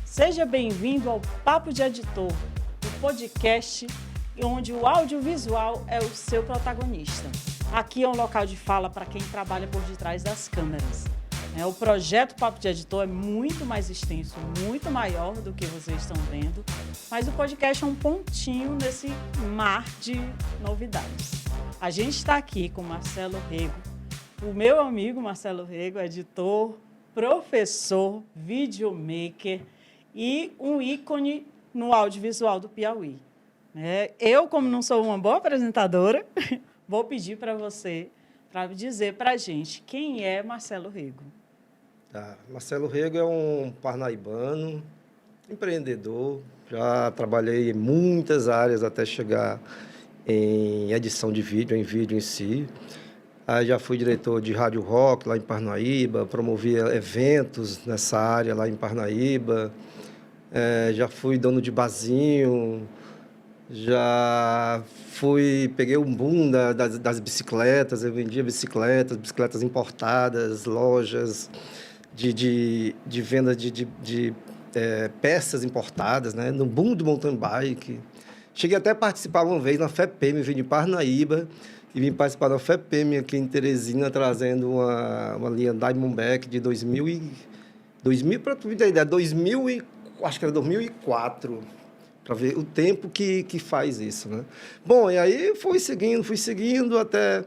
Seja bem-vindo ao Papo de Editor, o podcast onde o audiovisual é o seu protagonista. Aqui é um local de fala para quem trabalha por detrás das câmeras. O projeto Papo de Editor é muito mais extenso, muito maior do que vocês estão vendo, mas o podcast é um pontinho nesse mar de novidades. A gente está aqui com Marcelo Rego, o meu amigo Marcelo Rego, editor, professor, videomaker, e um ícone no audiovisual do Piauí. Eu, como não sou uma boa apresentadora, vou pedir para você para dizer para a gente quem é Marcelo Rego. Marcelo Rego é um parnaibano, empreendedor, já trabalhei em muitas áreas até chegar em edição de vídeo, em vídeo em si. Aí já fui diretor de Rádio Rock lá em Parnaíba, promovi eventos nessa área lá em Parnaíba. Já fui dono de barzinho, peguei um boom das bicicletas, eu vendia bicicletas importadas, lojas de venda de peças importadas, né? No boom do mountain bike. Cheguei até a participar uma vez na FEPEM, vim de Parnaíba e vim participar da FEPEM aqui em Teresina, trazendo uma linha Diamondback de 2000 para tu ter ideia, acho que era 2004, para ver o tempo que faz isso, né? Bom, e aí fui seguindo até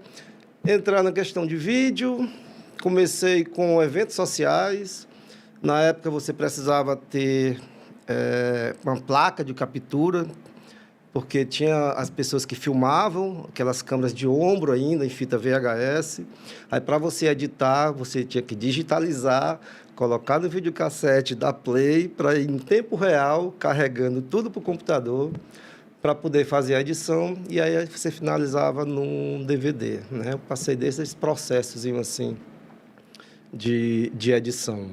entrar na questão de vídeo. Comecei com eventos sociais. Na época você precisava ter uma placa de captura, porque tinha as pessoas que filmavam, aquelas câmeras de ombro ainda, em fita VHS. Aí, para você editar, você tinha que digitalizar, colocar no videocassete, dar play, para ir em tempo real, carregando tudo para o computador, para poder fazer a edição, e aí você finalizava num DVD, né? Eu passei desses processos assim, de edição.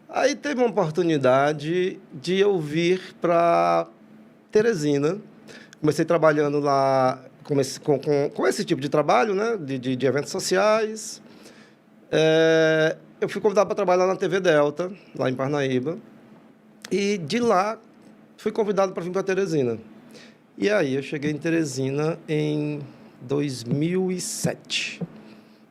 Aí teve uma oportunidade de eu vir para Teresina. Comecei trabalhando lá com esse tipo de trabalho, né? de eventos sociais. Eu fui convidado para trabalhar na TV Delta, lá em Parnaíba. E de lá, fui convidado para vir para Teresina. E aí, eu cheguei em Teresina em 2007,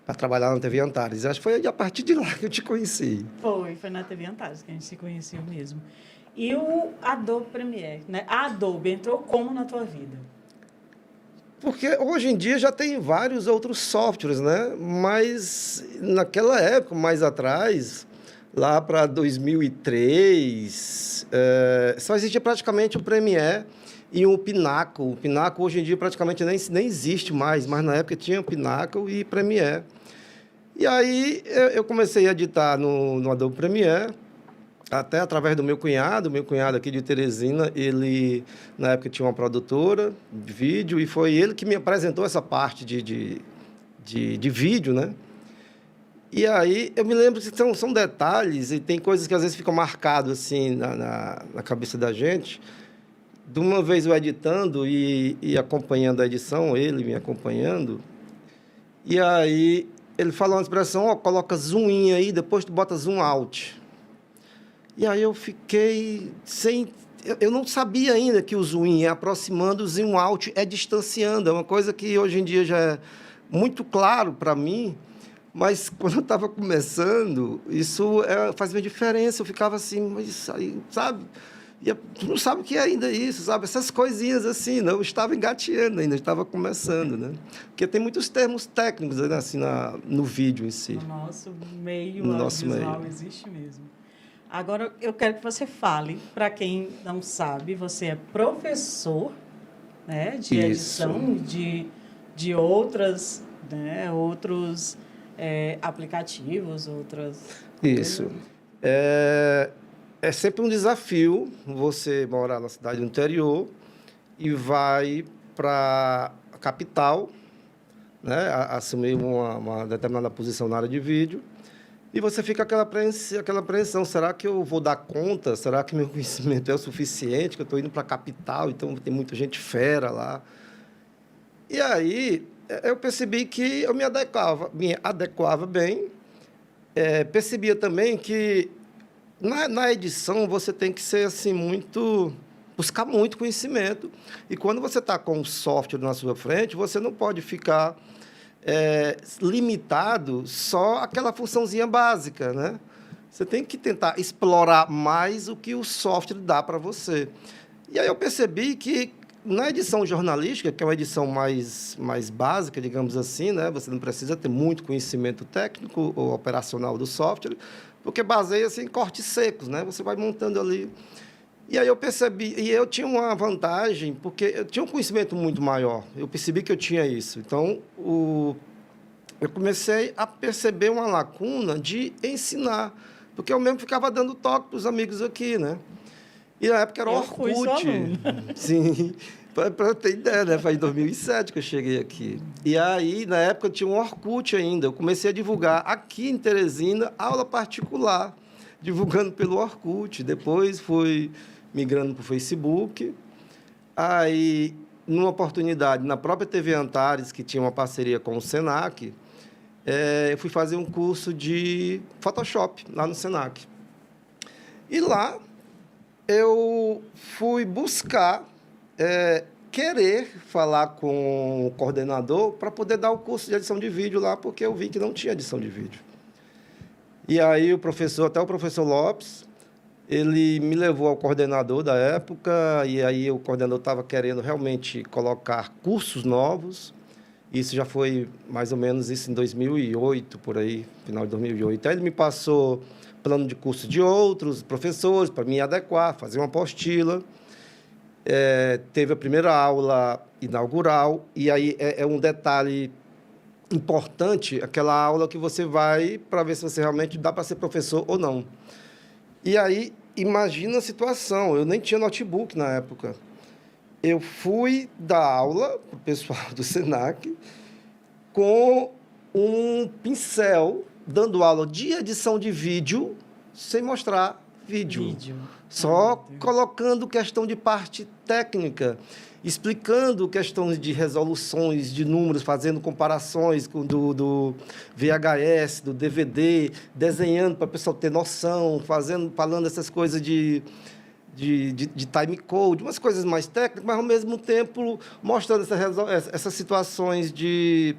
para trabalhar na TV Antares. Acho que foi a partir de lá que eu te conheci. Foi na TV Antares que a gente se conheceu mesmo. E o Adobe Premiere, né? A Adobe entrou como na tua vida? Porque hoje em dia já tem vários outros softwares, né? Mas naquela época, mais atrás, lá para 2003, só existia praticamente o Premiere e o Pinnacle. O Pinnacle hoje em dia praticamente nem existe mais, mas na época tinha o Pinnacle e Premiere. E aí eu comecei a editar no Adobe Premiere, até através do meu cunhado aqui de Teresina. Ele, na época, tinha uma produtora de vídeo e foi ele que me apresentou essa parte de vídeo, né? E aí, eu me lembro que são detalhes e tem coisas que às vezes ficam marcadas assim na cabeça da gente. De uma vez eu editando e acompanhando a edição, ele me acompanhando, e aí ele falou uma expressão: coloca zoom in aí, depois tu bota zoom out. E aí eu fiquei sem... Eu não sabia ainda que o zoom in é aproximando, o zoom out é distanciando. É uma coisa que hoje em dia já é muito claro para mim, mas quando eu estava começando, isso fazia diferença. Eu ficava assim, mas isso aí, sabe? E tu não sabe o que é ainda isso, sabe? Essas coisinhas assim, não, eu estava engateando ainda, estava começando, né? Porque tem muitos termos técnicos, né, assim, no vídeo em si. No nosso meio audiovisual existe mesmo. Agora, eu quero que você fale, para quem não sabe, você é professor, né, de edição de outros aplicativos, outras... Isso. É sempre um desafio você morar na cidade do interior e vai para a capital, né, assumir uma determinada posição na área de vídeo. E você fica aquela apreensão, será que eu vou dar conta? Será que meu conhecimento é o suficiente? Que eu estou indo para a capital, então tem muita gente fera lá. E aí eu percebi que eu me adequava bem. Percebia também que na edição você tem que ser assim buscar muito conhecimento. E quando você está com o software na sua frente, você não pode ficar limitado só àquela funçãozinha básica, né? Você tem que tentar explorar mais o que o software dá para você. E aí eu percebi que na edição jornalística, que é uma edição mais básica, digamos assim, né? Você não precisa ter muito conhecimento técnico ou operacional do software, porque baseia-se em cortes secos, né? Você vai montando ali. E aí eu percebi, e eu tinha uma vantagem, porque eu tinha um conhecimento muito maior. Eu percebi que eu tinha isso. Então, eu comecei a perceber uma lacuna de ensinar, porque eu mesmo ficava dando toque para os amigos aqui, né? E na época era o Orkut. Fui sua aluna. Sim, para ter ideia, né? Foi em 2007 que eu cheguei aqui. E aí, na época, tinha um Orkut ainda. Eu comecei a divulgar aqui em Teresina aula particular, divulgando pelo Orkut. Depois fui migrando para o Facebook. Aí, numa oportunidade, na própria TV Antares, que tinha uma parceria com o Senac, eu fui fazer um curso de Photoshop lá no Senac. E lá eu fui buscar, querer falar com o coordenador para poder dar o curso de edição de vídeo lá, porque eu vi que não tinha edição de vídeo. E aí até o professor Lopes, ele me levou ao coordenador da época, e aí o coordenador estava querendo realmente colocar cursos novos. Isso já foi mais ou menos isso em 2008, por aí, final de 2008. Aí ele me passou plano de curso de outros professores para me adequar, fazer uma apostila. Teve a primeira aula inaugural, e aí é um detalhe importante, aquela aula que você vai para ver se você realmente dá para ser professor ou não. E aí, imagina a situação, eu nem tinha notebook na época. Eu fui dar aula para o pessoal do Senac com um pincel, dando aula de edição de vídeo, sem mostrar vídeo. Só colocando questão de parte técnica, explicando questões de resoluções de números, fazendo comparações do VHS, do DVD, desenhando para o pessoal ter noção, falando essas coisas de time code, umas coisas mais técnicas, mas, ao mesmo tempo, mostrando essas situações de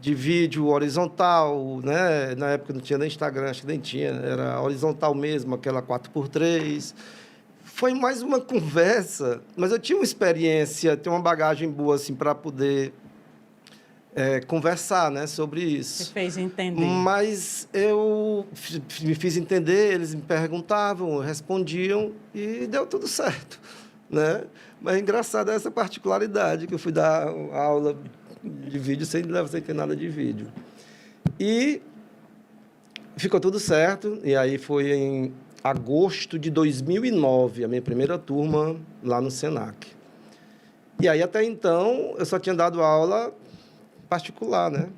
vídeo horizontal, né? Na época não tinha nem Instagram, acho que nem tinha, era horizontal mesmo, aquela 4x3. Foi mais uma conversa, mas eu tinha uma experiência, tinha uma bagagem boa assim, para poder conversar, né, sobre isso. Você fez entender. Mas eu me fiz entender, eles me perguntavam, respondiam e deu tudo certo, né? Mas é engraçado essa particularidade, que eu fui dar aula de vídeo sem ter nada de vídeo. E ficou tudo certo, e aí foi em agosto de 2009, a minha primeira turma lá no Senac. E aí, até então, eu só tinha dado aula particular, né?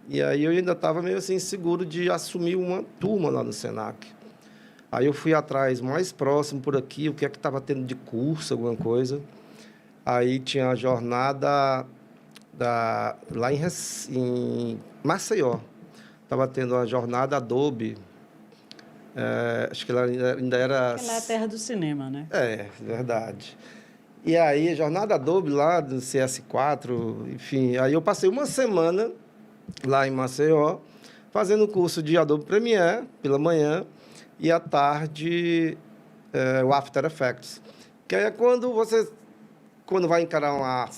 E aí eu ainda estava meio assim inseguro de assumir uma turma lá no Senac. Aí eu fui atrás, mais próximo por aqui, o que é que estava tendo de curso, alguma coisa. Aí tinha a jornada lá em Maceió. Estava tendo a jornada Adobe. Acho que ela ainda era... Ela é a terra do cinema, né? Verdade. E aí, a jornada Adobe lá do CS4, enfim. Aí eu passei uma semana lá em Maceió, fazendo o curso de Adobe Premiere pela manhã e à tarde o After Effects. Que aí é quando vai encarar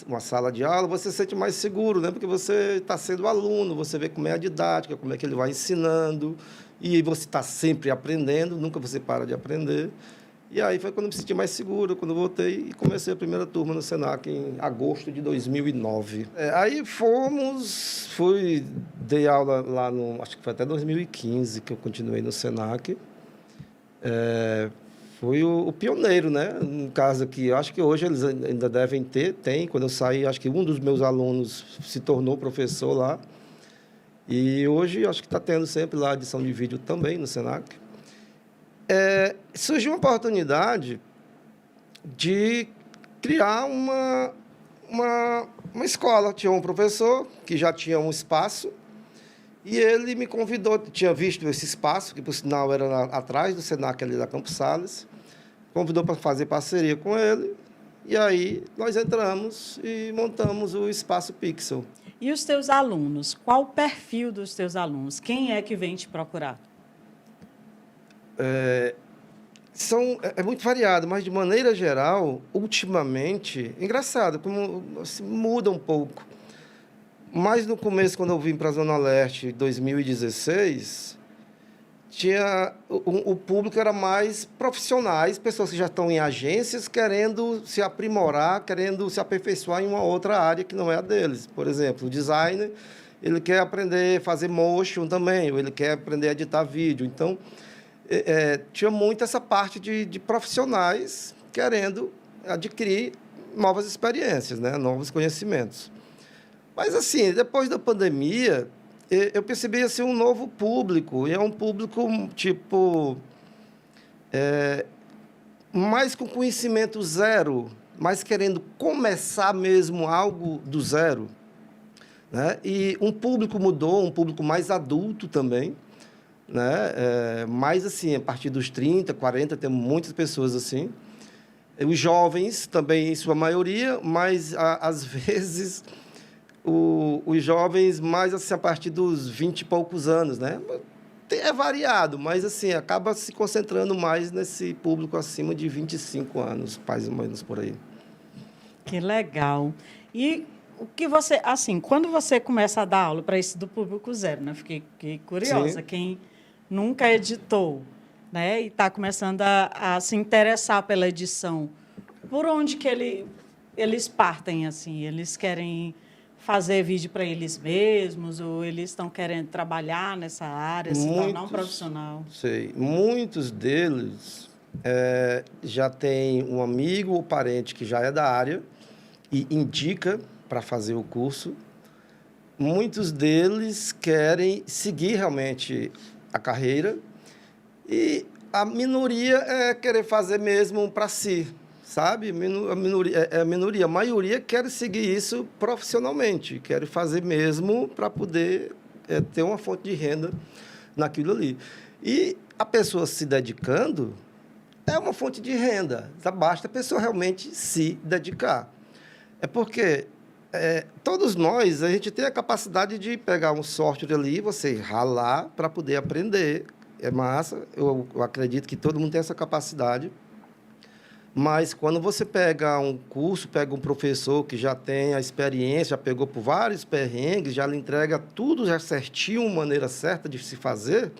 uma sala de aula, você se sente mais seguro, né? Porque você está sendo aluno, você vê como é a didática, como é que ele vai ensinando, e você está sempre aprendendo, nunca você para de aprender. E aí foi quando eu me senti mais seguro, quando eu voltei e comecei a primeira turma no Senac em agosto de 2009. Aí dei aula lá acho que foi até 2015 que eu continuei no Senac. Fui o pioneiro, né? No caso aqui, eu acho que hoje eles ainda devem tem. Quando eu saí, acho que um dos meus alunos se tornou professor lá. E hoje, acho que está tendo sempre lá edição de vídeo também no Senac. Surgiu uma oportunidade de criar uma escola. Tinha um professor que já tinha um espaço e ele me convidou, tinha visto esse espaço, que por sinal era atrás do Senac ali da Campos Sales, convidou para fazer parceria com ele, e aí nós entramos e montamos o Espaço Pixel. E os teus alunos? Qual o perfil dos teus alunos? Quem é que vem te procurar? É muito variado, mas de maneira geral, ultimamente, engraçado, como assim, muda um pouco. Mas no começo, quando eu vim para a Zona Leste, em 2016, o público era mais profissionais, pessoas que já estão em agências querendo se aprimorar, querendo se aperfeiçoar em uma outra área que não é a deles. Por exemplo, o designer, ele quer aprender a fazer motion também, ou ele quer aprender a editar vídeo. Então, tinha muito essa parte de profissionais querendo adquirir novas experiências, né? Novos conhecimentos. Mas, assim, depois da pandemia, eu percebi assim, um novo público, e é um público, tipo, mais com conhecimento zero, mais querendo começar mesmo algo do zero, né? E um público mudou, um público mais adulto também, né? Mais assim, a partir dos 30, 40, tem muitas pessoas assim. Os jovens também, em sua maioria, mas às vezes os jovens mais assim, a partir dos 20 e poucos anos, né? É variado, mas assim, acaba se concentrando mais nesse público acima de 25 anos, mais ou menos por aí. Que legal. E o que você, assim, quando você começa a dar aula para esse do público zero, né? Fiquei curiosa. Sim. Quem nunca editou, né? E está começando a se interessar pela edição, por onde que eles partem, assim? Eles querem fazer vídeo para eles mesmos, ou eles estão querendo trabalhar nessa área, se tornar um profissional? Sei. Muitos deles já têm um amigo ou parente que já é da área e indica para fazer o curso. Muitos deles querem seguir realmente a carreira e a minoria é querer fazer mesmo para si, sabe? A minoria. A maioria quer seguir isso profissionalmente, quer fazer mesmo para poder ter uma fonte de renda naquilo ali. E a pessoa se dedicando é uma fonte de renda. Basta a pessoa realmente se dedicar. É porque todos nós, a gente tem a capacidade de pegar um software ali, você ralar para poder aprender. É massa, eu acredito que todo mundo tem essa capacidade. Mas quando você pega um curso, pega um professor que já tem a experiência, já pegou por vários perrengues, já lhe entrega tudo já certinho, maneira certa de se fazer,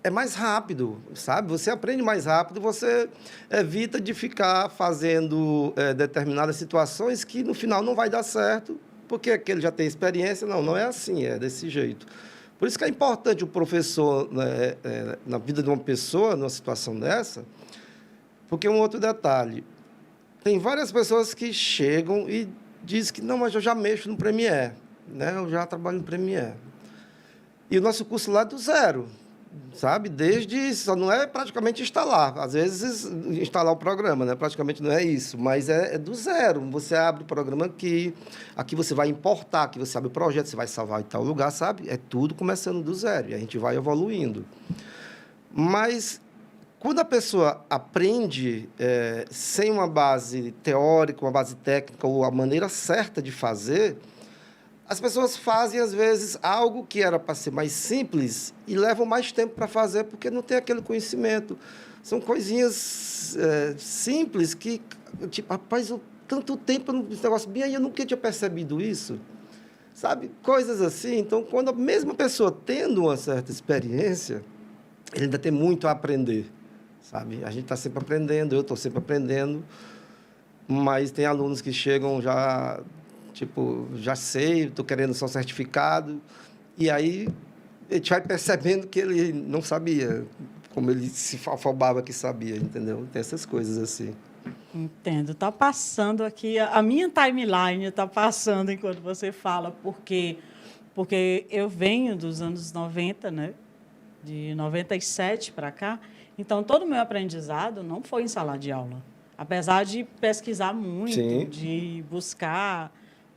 é mais rápido, sabe? Você aprende mais rápido, você evita de ficar fazendo determinadas situações que no final não vai dar certo, porque aquele já tem experiência. Não é assim, é desse jeito. Por isso que é importante o professor, né, na vida de uma pessoa, numa situação dessa. Porque um outro detalhe, tem várias pessoas que chegam e dizem que, não, mas eu já mexo no Premiere, né? Eu já trabalho no Premiere. E o nosso curso lá é do zero, sabe? Só não é praticamente instalar, às vezes instalar o programa, né? Praticamente não é isso, mas é do zero. Você abre o programa aqui você vai importar, aqui você abre o projeto, você vai salvar em tal lugar, sabe? É tudo começando do zero e a gente vai evoluindo. Mas quando a pessoa aprende sem uma base teórica, uma base técnica ou a maneira certa de fazer, as pessoas fazem, às vezes, algo que era para ser mais simples e levam mais tempo para fazer porque não tem aquele conhecimento. São coisinhas simples que, tipo, rapaz, tanto tempo nesse negócio bem aí, eu nunca tinha percebido isso. Sabe? Coisas assim. Então, quando a mesma pessoa tendo uma certa experiência, ele ainda tem muito a aprender. Sabe? A gente está sempre aprendendo, eu estou sempre aprendendo, mas tem alunos que chegam já, tipo, já sei, estou querendo só certificado, e aí a gente vai percebendo que ele não sabia, como ele se afobava que sabia, entendeu? Tem essas coisas assim. Entendo. Está passando aqui, a minha timeline está passando enquanto você fala, porque porque eu venho dos anos 90, né? De 97 para cá, então todo o meu aprendizado não foi em sala de aula. Apesar de pesquisar muito, Sim. de buscar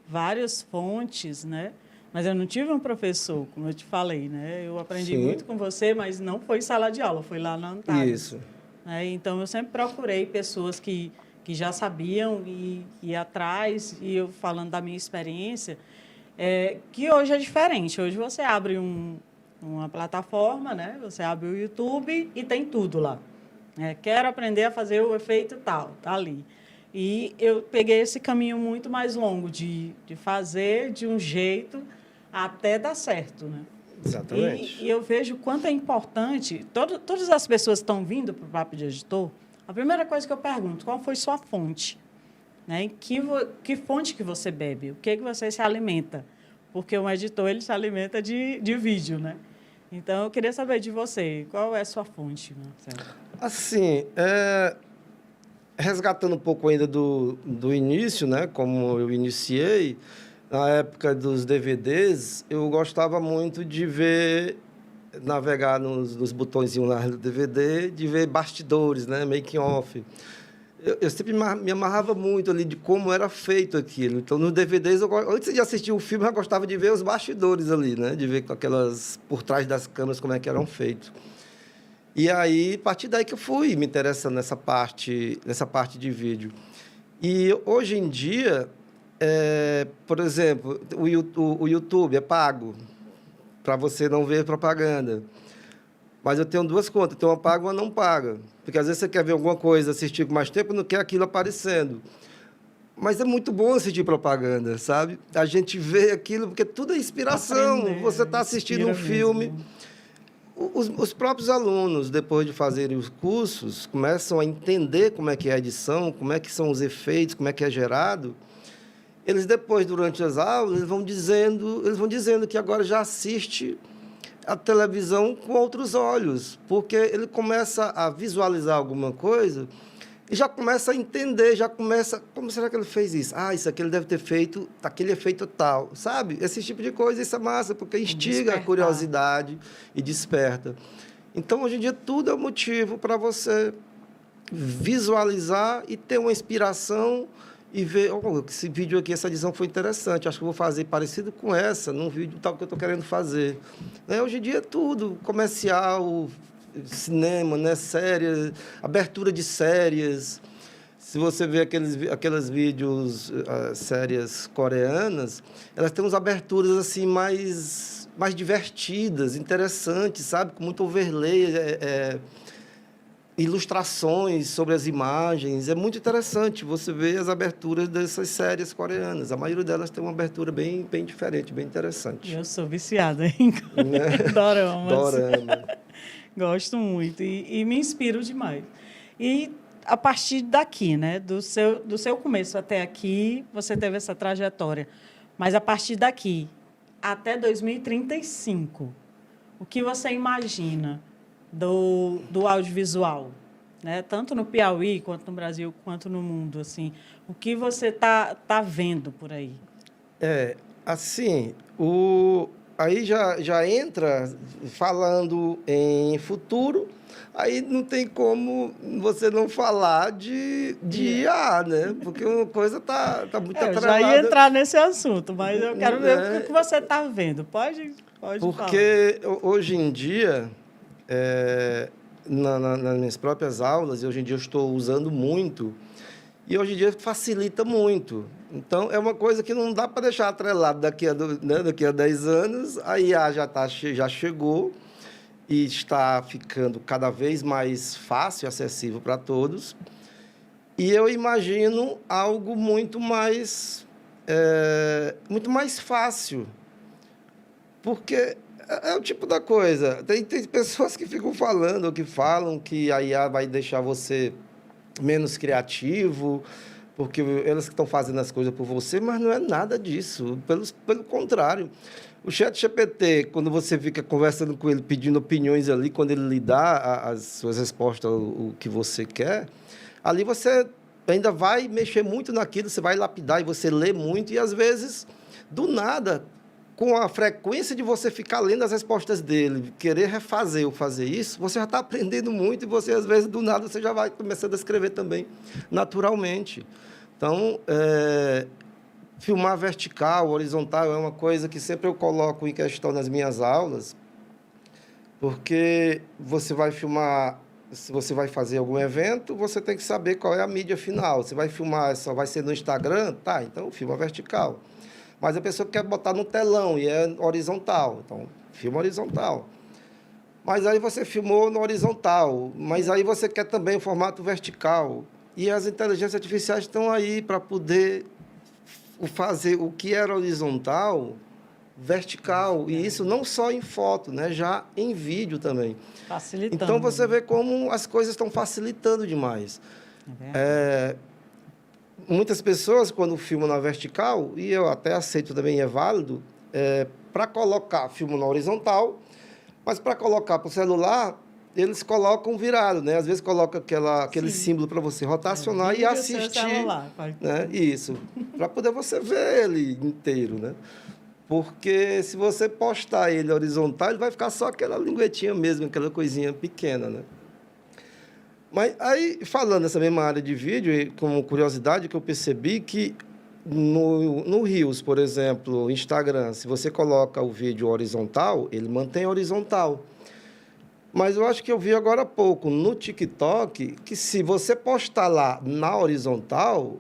várias fontes, né? Mas eu não tive um professor, como eu te falei, né? Eu aprendi Sim. muito com você, mas não foi em sala de aula, foi lá na Antares. Isso. Né? Então, eu sempre procurei pessoas que já sabiam e ir atrás, e eu falando da minha experiência, que hoje é diferente. Hoje você abre uma plataforma, né? Você abre o YouTube e tem tudo lá. Quero aprender a fazer o efeito tal, tá ali. E eu peguei esse caminho muito mais longo de fazer de um jeito até dar certo, né? Exatamente. E eu vejo o quanto é importante. Todas as pessoas que estão vindo para o Papo de Editor, a primeira coisa que eu pergunto, qual foi sua fonte? Né? Que fonte que você bebe? O que você se alimenta? Porque um editor ele se alimenta de vídeo, né? Então, eu queria saber de você, qual é a sua fonte, Marcelo? Assim, resgatando um pouco ainda do início, né? Como eu iniciei, na época dos DVDs, eu gostava muito de ver, navegar nos botõezinhos lá do DVD, de ver bastidores, né? Making off. Eu sempre me amarrava muito ali de como era feito aquilo. Então, nos DVDs, antes de assistir o filme, eu gostava de ver os bastidores ali, né? De ver com aquelas, por trás das câmeras, como é que eram feitos. E aí, a partir daí que eu fui me interessando nessa parte de vídeo. E hoje em dia, por exemplo, o YouTube é pago para você não ver propaganda. Mas eu tenho duas contas, tenho uma paga e uma não paga. Porque às vezes você quer ver alguma coisa, assistir com mais tempo, não quer aquilo aparecendo. Mas é muito bom assistir propaganda, sabe? A gente vê aquilo, porque tudo é inspiração. Aprender, Você está assistindo um filme. Os próprios alunos, depois de fazerem os cursos, começam a entender como é que é a edição, como é que são os efeitos, como é que é gerado. Eles depois, durante as aulas, eles vão dizendo que agora já assiste a televisão com outros olhos, porque ele começa a visualizar alguma coisa e já começa a entender, já começa... Como será que ele fez isso? Ah, isso aqui ele deve ter feito aquele efeito tal, sabe? Esse tipo de coisa, isso é massa, porque instiga a curiosidade e desperta. Então, hoje em dia, tudo é motivo para você visualizar e ter uma inspiração e ver, esse vídeo aqui, essa edição foi interessante, acho que eu vou fazer parecido com essa, num vídeo tal que eu estou querendo fazer. Hoje em dia é tudo, comercial, cinema, né, séries, abertura de séries. Se você vê aqueles vídeos, séries coreanas, elas têm umas aberturas assim mais divertidas, interessantes, sabe? Com muito overlay, ilustrações sobre as imagens. É muito interessante você ver as aberturas dessas séries coreanas. A maioria delas tem uma abertura bem diferente, bem interessante. Eu sou viciada em doramas. Dorama. Gosto muito e me inspiro demais. E a partir daqui, né, do seu começo até aqui, você teve essa trajetória. Mas a partir daqui até 2035, o que você imagina do audiovisual, né? Tanto no Piauí, quanto no Brasil, quanto no mundo, assim, o que você tá vendo por aí? Assim, aí já entra falando em futuro, aí não tem como você não falar de IA, né? Porque uma coisa tá muito atrelada. Eu já ia entrar nesse assunto, mas eu quero ver o que você está vendo. Pode porque falar. Hoje em dia, nas minhas próprias aulas, hoje em dia eu estou usando muito, e hoje em dia facilita muito. Então, é uma coisa que não dá para deixar atrelado daqui a 10 anos. A IA já chegou e está ficando cada vez mais fácil e acessível para todos. E eu imagino algo muito mais fácil, porque é o tipo da coisa. Tem pessoas que ficam falando, ou que falam que a IA vai deixar você menos criativo, porque elas que estão fazendo as coisas por você, mas não é nada disso. Pelo contrário. O ChatGPT, quando você fica conversando com ele, pedindo opiniões ali, quando ele lhe dá as suas respostas, o que você quer, ali você ainda vai mexer muito naquilo, você vai lapidar e você lê muito, e às vezes, do nada, com a frequência de você ficar lendo as respostas dele, querer refazer ou fazer isso, você já está aprendendo muito e você, às vezes, do nada, você já vai começando a escrever também naturalmente. Então, filmar vertical, horizontal, é uma coisa que sempre eu coloco em questão nas minhas aulas, porque você vai filmar, se você vai fazer algum evento, você tem que saber qual é a mídia final. Você vai filmar, só vai ser no Instagram? Tá, então filma vertical. Mas a pessoa quer botar no telão e é horizontal, então filma horizontal. Mas aí você filmou no horizontal, mas aí você quer também o formato vertical. E as inteligências artificiais estão aí para poder fazer o que era horizontal, vertical. E isso não só em foto, né? Já em vídeo também. Facilitando. Então, você vê como as coisas estão facilitando demais. Muitas pessoas, quando filmam na vertical, e eu até aceito também, é válido, para colocar, filmam na horizontal, mas para colocar para o celular, eles colocam virado, né? Às vezes coloca aquele símbolo para você rotacionar e assistir. Celular, né? Isso, para poder você ver ele inteiro, né? Porque se você postar ele horizontal, ele vai ficar só aquela linguetinha mesmo, aquela coisinha pequena, né? Mas aí, falando nessa mesma área de vídeo, como curiosidade, que eu percebi que no Reels, por exemplo, Instagram, se você coloca o vídeo horizontal, ele mantém horizontal. Mas eu acho que eu vi agora há pouco no TikTok que se você postar lá na horizontal,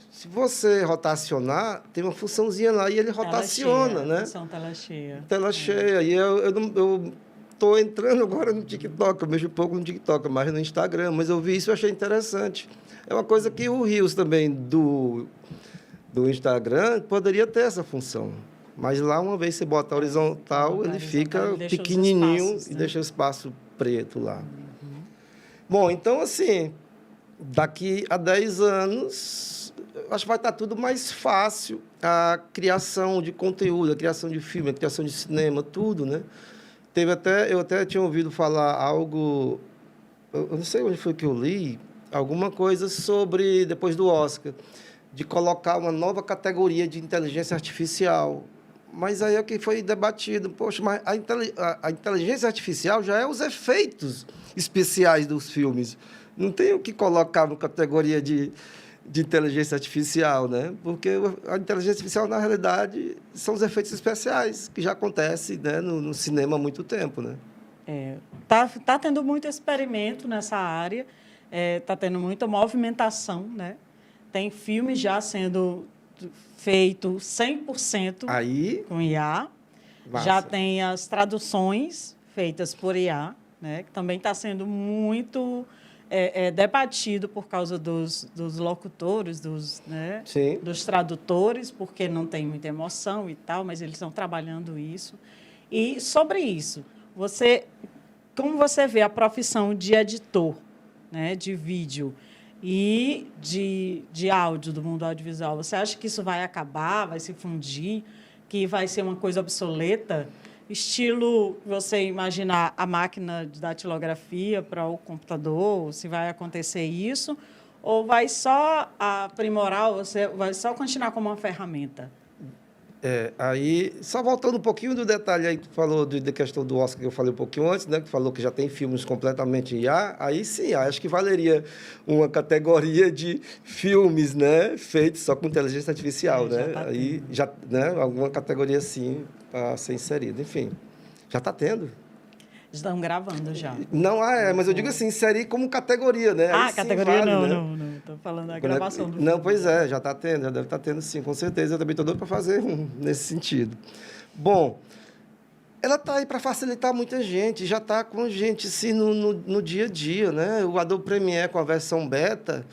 se você rotacionar, tem uma funçãozinha lá e ele rotaciona, né? Função tela cheia. Tela cheia. E eu estou entrando agora no TikTok, eu mexo um pouco no TikTok, mais no Instagram, mas eu vi isso e achei interessante. É uma coisa que o Reels também do Instagram poderia ter essa função. Mas lá, uma vez você bota horizontal, ele fica pequenininho e deixa o espaço preto lá. Bom, então, assim, daqui a 10 anos, acho que vai estar tudo mais fácil. A criação de conteúdo, a criação de filme, a criação de cinema, tudo, né? Eu até tinha ouvido falar algo, eu não sei onde foi que eu li, alguma coisa sobre, depois do Oscar, de colocar uma nova categoria de inteligência artificial. Mas aí é o que foi debatido. Poxa, mas a inteligência artificial já é os efeitos especiais dos filmes. Não tem o que colocar na categoria de inteligência artificial, né? Porque a inteligência artificial, na realidade, são os efeitos especiais, que já acontecem, né, no cinema há muito tempo, né? Tá tendo muito experimento nessa área, tá tendo muita movimentação, né? Tem filmes já sendo feito 100% com IA. Massa. Já tem as traduções feitas por IA, né? Que também está sendo muito debatido por causa dos locutores, né? Dos tradutores, porque não tem muita emoção e tal, mas eles estão trabalhando isso. E sobre isso, como você vê a profissão de editor, né? De vídeo e de áudio, do mundo audiovisual, você acha que isso vai acabar, vai se fundir, que vai ser uma coisa obsoleta? Estilo, você imaginar a máquina de datilografia para o computador, se vai acontecer isso, ou vai só aprimorar, você vai só continuar como uma ferramenta? Aí, só voltando um pouquinho do detalhe aí que tu falou da questão do Oscar, que eu falei um pouquinho antes, né? Que falou que já tem filmes completamente em IA. Aí sim, acho que valeria uma categoria de filmes, né? Feitos só com inteligência artificial, né? Tá aí já, né? Alguma categoria assim para ser inserida. Enfim, já está tendo. Estão gravando já. Não, mas eu digo assim, inserir como categoria, né? Aí, categoria vale, não. Estou falando da gravação do filme. Não, pois já está tendo, já deve estar tendo sim, com certeza. Eu também estou doido para fazer nesse sentido. Bom, ela está aí para facilitar muita gente, já está com gente assim, no dia a dia, né? O Adobe Premiere com a versão beta,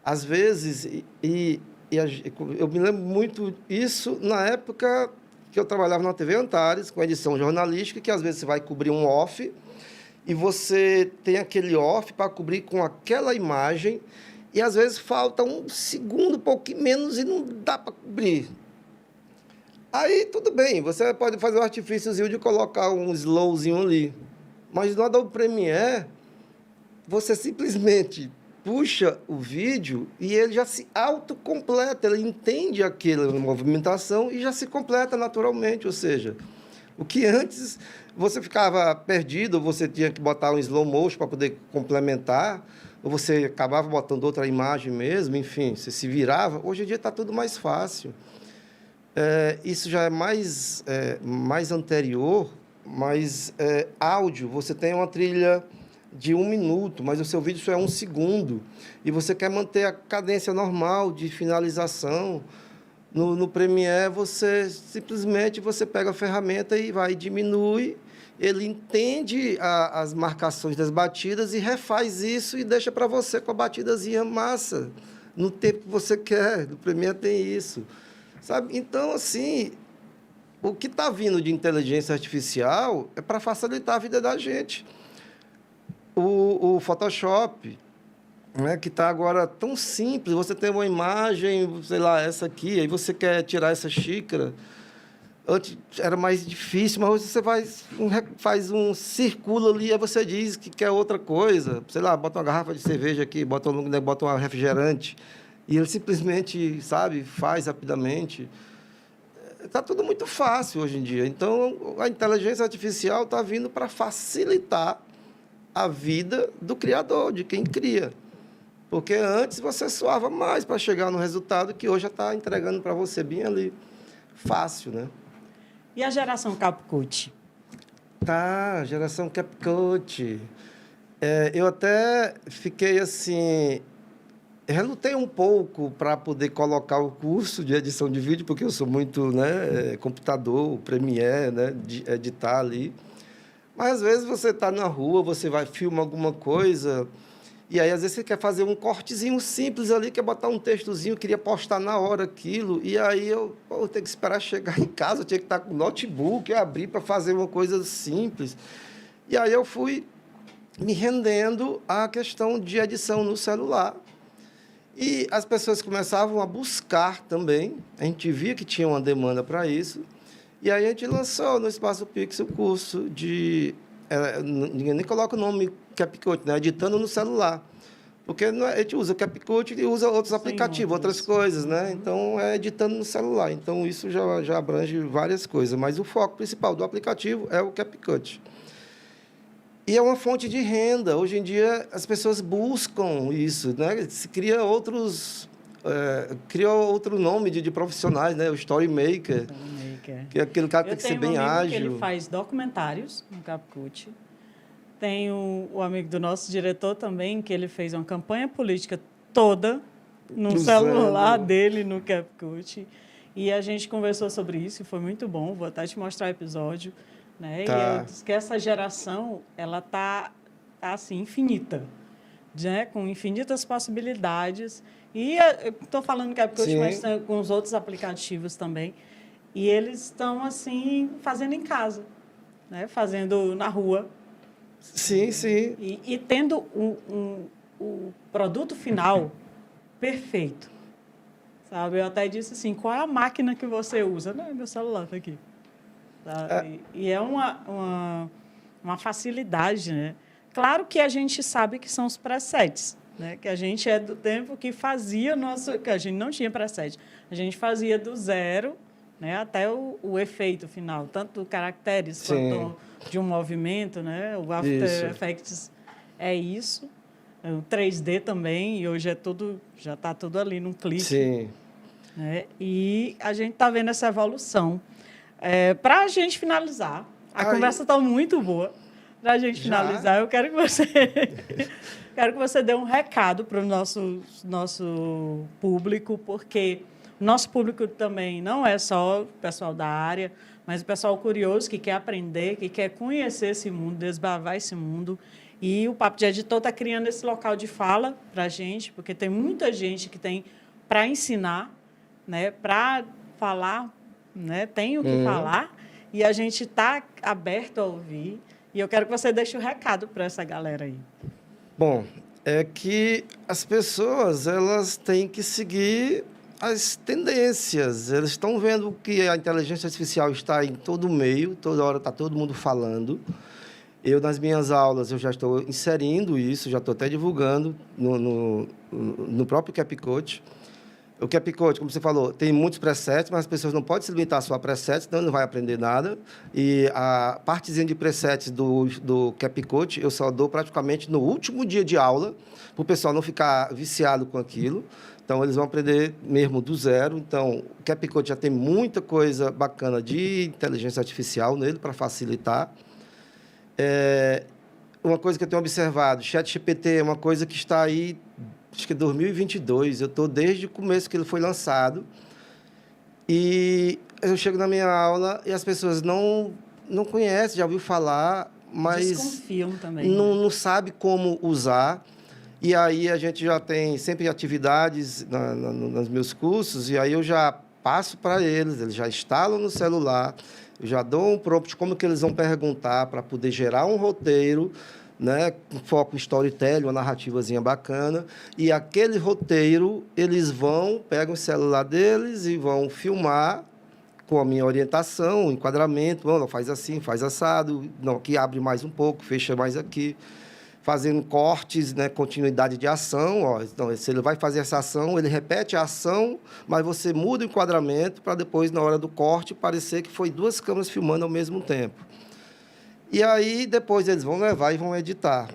às vezes, eu me lembro muito isso na época que eu trabalhava na TV Antares, com edição jornalística, que às vezes você vai cobrir um off, e você tem aquele off para cobrir com aquela imagem, e às vezes falta um segundo, um pouquinho menos, e não dá para cobrir. Aí, tudo bem, você pode fazer um artifíciozinho de colocar um slowzinho ali, mas no Adobe Premiere, você simplesmente puxa o vídeo e ele já se autocompleta, ele entende aquela movimentação e já se completa naturalmente, ou seja, o que antes você ficava perdido, ou você tinha que botar um slow motion para poder complementar, ou você acabava botando outra imagem mesmo, enfim, você se virava. Hoje em dia está tudo mais fácil. Isso já é mais anterior, mas áudio, você tem uma trilha de 1 minuto, mas o seu vídeo só é 1 segundo, e você quer manter a cadência normal de finalização. No Premiere, você simplesmente pega a ferramenta e vai diminui, ele entende as marcações das batidas e refaz isso e deixa para você com a batidazinha massa, no tempo que você quer. No Premiere tem isso, sabe? Então, assim, o que está vindo de inteligência artificial é para facilitar a vida da gente. O Photoshop, né, que está agora tão simples, você tem uma imagem, sei lá, essa aqui, aí você quer tirar essa xícara. Antes era mais difícil, mas hoje você faz um círculo ali, aí você diz que quer outra coisa. Sei lá, bota uma garrafa de cerveja aqui, bota um refrigerante, e ele simplesmente, sabe, faz rapidamente. Está tudo muito fácil hoje em dia. Então, a inteligência artificial está vindo para facilitar a vida do criador, de quem cria. Porque antes você suava mais para chegar no resultado que hoje já está entregando para você bem ali. Fácil, né? E a geração CapCut? Tá, geração CapCut. Eu até fiquei assim... relutei um pouco para poder colocar o curso de edição de vídeo, porque eu sou muito, né, computador, Premiere, né, de editar ali. Mas, às vezes, você está na rua, você vai filmar alguma coisa, e aí, às vezes, você quer fazer um cortezinho simples ali, quer botar um textozinho, queria postar na hora aquilo, e aí eu tenho que esperar chegar em casa, eu tinha que estar com o notebook, abrir para fazer uma coisa simples. E aí eu fui me rendendo à questão de edição no celular. E as pessoas começavam a buscar também, a gente via que tinha uma demanda para isso, e aí a gente lançou no Espaço Pix o curso de... ninguém nem coloca o nome CapCut, né? Editando no celular. Porque a gente usa o CapCut e usa outros aplicativos, outras coisas, né? Então, é editando no celular. Então, isso já abrange várias coisas. Mas o foco principal do aplicativo é o CapCut. E é uma fonte de renda. Hoje em dia, as pessoas buscam isso, né? Se cria outro nome de profissionais, né? O Storymaker. Que é aquele cara que tem que ser bem ágil. Ele faz documentários no CapCut. Tem o amigo do nosso diretor também, que ele fez uma campanha política toda no celular dele, no CapCut. E a gente conversou sobre isso, e foi muito bom. Vou até te mostrar o episódio. Né? Tá. E eu disse que essa geração ela está assim, infinita, né? Com infinitas possibilidades. E estou falando CapCut, mas com os outros aplicativos também. E eles estão assim, fazendo em casa, né? Fazendo na rua. Sim, sim. E tendo o produto final perfeito. Sabe? Eu até disse assim, qual é a máquina que você usa? Não, meu celular está aqui. Tá? E é uma facilidade, né? Claro que a gente sabe que são os presets, né? Que a gente é do tempo que fazia que a gente não tinha preset. A gente fazia do zero, né, até o efeito final, tanto caracteres quanto de um movimento, né? O After Effects é isso. O 3D também, e hoje já está tudo ali num clique. Sim. Né? E a gente está vendo essa evolução. Para a gente finalizar, a conversa está muito boa. Para a gente finalizar, eu quero que você dê um recado para o nosso público, porque o nosso público também não é só o pessoal da área, mas o pessoal curioso que quer aprender, que quer conhecer esse mundo, desbravar esse mundo. E o Papo de Editor está criando esse local de fala para a gente, porque tem muita gente que tem para ensinar, né, para falar, né, tem o que falar, e a gente está aberto a ouvir. E eu quero que você deixe o recado para essa galera aí. Bom, é que as pessoas elas têm que seguir as tendências. Eles estão vendo que a inteligência artificial está em todo meio, toda hora está todo mundo falando. Nas minhas aulas, eu já estou inserindo isso, já estou até divulgando no próprio CapCoach. O CapCoach, como você falou, tem muitos presets, mas as pessoas não podem se limitar só a presets, senão não vai aprender nada. E a partezinha de presets do CapCoach eu só dou praticamente no último dia de aula, para o pessoal não ficar viciado com aquilo. Então, eles vão aprender mesmo do zero. Então, o CapCoach já tem muita coisa bacana de inteligência artificial nele para facilitar. Uma coisa que eu tenho observado, ChatGPT é uma coisa que está aí, acho que 2022, eu estou desde o começo que ele foi lançado, e eu chego na minha aula e as pessoas não conhecem, já ouviu falar, mas desconfiam também, não sabe como usar. E aí a gente já tem sempre atividades nos meus cursos, e aí eu já passo para eles já instalam no celular, eu já dou um prompt como que eles vão perguntar para poder gerar um roteiro, né, com foco em storytelling, uma narrativazinha bacana, e aquele roteiro eles pegam o celular deles e vão filmar com a minha orientação, o enquadramento, não, faz assim, faz assado, não, aqui abre mais um pouco, fecha mais aqui, fazendo cortes, né, continuidade de ação. Ó. Então, se ele vai fazer essa ação, ele repete a ação, mas você muda o enquadramento para depois, na hora do corte, parecer que foi 2 câmeras filmando ao mesmo tempo. E aí, depois, eles vão levar e vão editar.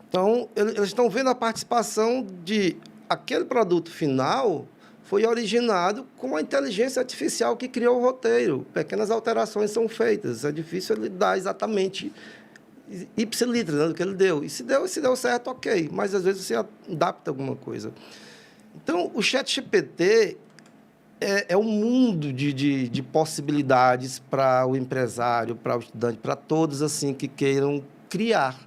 Então, eles estão vendo a participação de aquele produto final foi originado com a inteligência artificial que criou o roteiro. Pequenas alterações são feitas. É difícil ele dar exatamente ipsiliter, né, do que ele deu. E se deu certo, ok. Mas, às vezes, você adapta alguma coisa. Então, o ChatGPT é um mundo de possibilidades para o empresário, para o estudante, para todos assim que queiram criar,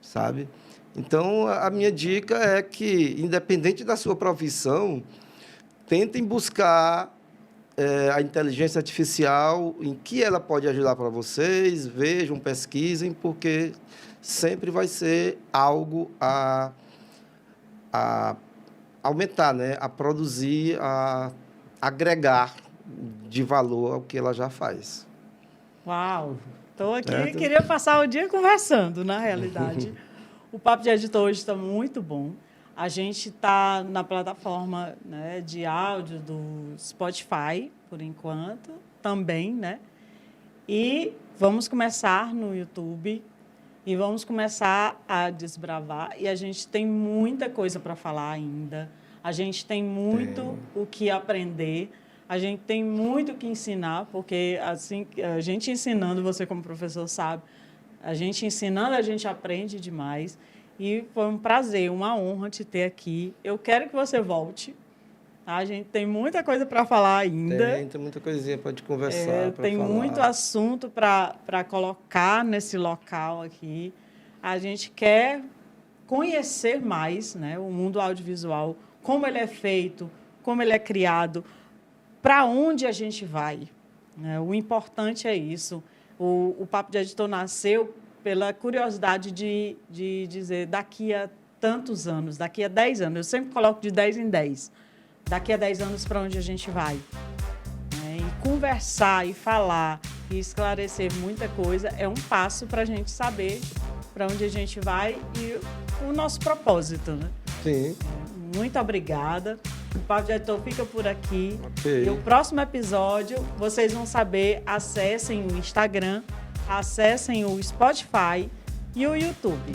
sabe? Então, a minha dica é que, independente da sua profissão, tentem buscar a inteligência artificial, em que ela pode ajudar para vocês, vejam, pesquisem, porque sempre vai ser algo a aumentar, né? A produzir, a agregar de valor ao que ela já faz. Uau! Estou aqui, queria passar o dia conversando, na realidade. O Papo de Editor hoje está muito bom. A gente está na plataforma, né, de áudio do Spotify, por enquanto, também, né? E vamos começar no YouTube e vamos começar a desbravar. E a gente tem muita coisa para falar ainda. A gente tem muito o que aprender. A gente tem muito o que ensinar, porque assim, a gente ensinando, você como professor sabe, a gente ensinando, a gente aprende demais. E foi um prazer, uma honra te ter aqui. Eu quero que você volte. Tá? A gente tem muita coisa para falar ainda. Tem muita coisinha para te conversar. Tem muito assunto para colocar nesse local aqui. A gente quer conhecer mais, né, o mundo audiovisual, como ele é feito, como ele é criado, para onde a gente vai. Né? O importante é isso. O Papo de Editor nasceu pela curiosidade de dizer, daqui a tantos anos, daqui a 10 anos, eu sempre coloco de 10 em 10, daqui a 10 anos para onde a gente vai. Né? E conversar, e falar, e esclarecer muita coisa é um passo para a gente saber para onde a gente vai e o nosso propósito. Né? Sim. Muito obrigada. O Papo de Editor fica por aqui. Okay. E o próximo episódio, vocês vão saber, acessem o Instagram, acessem o Spotify e o YouTube.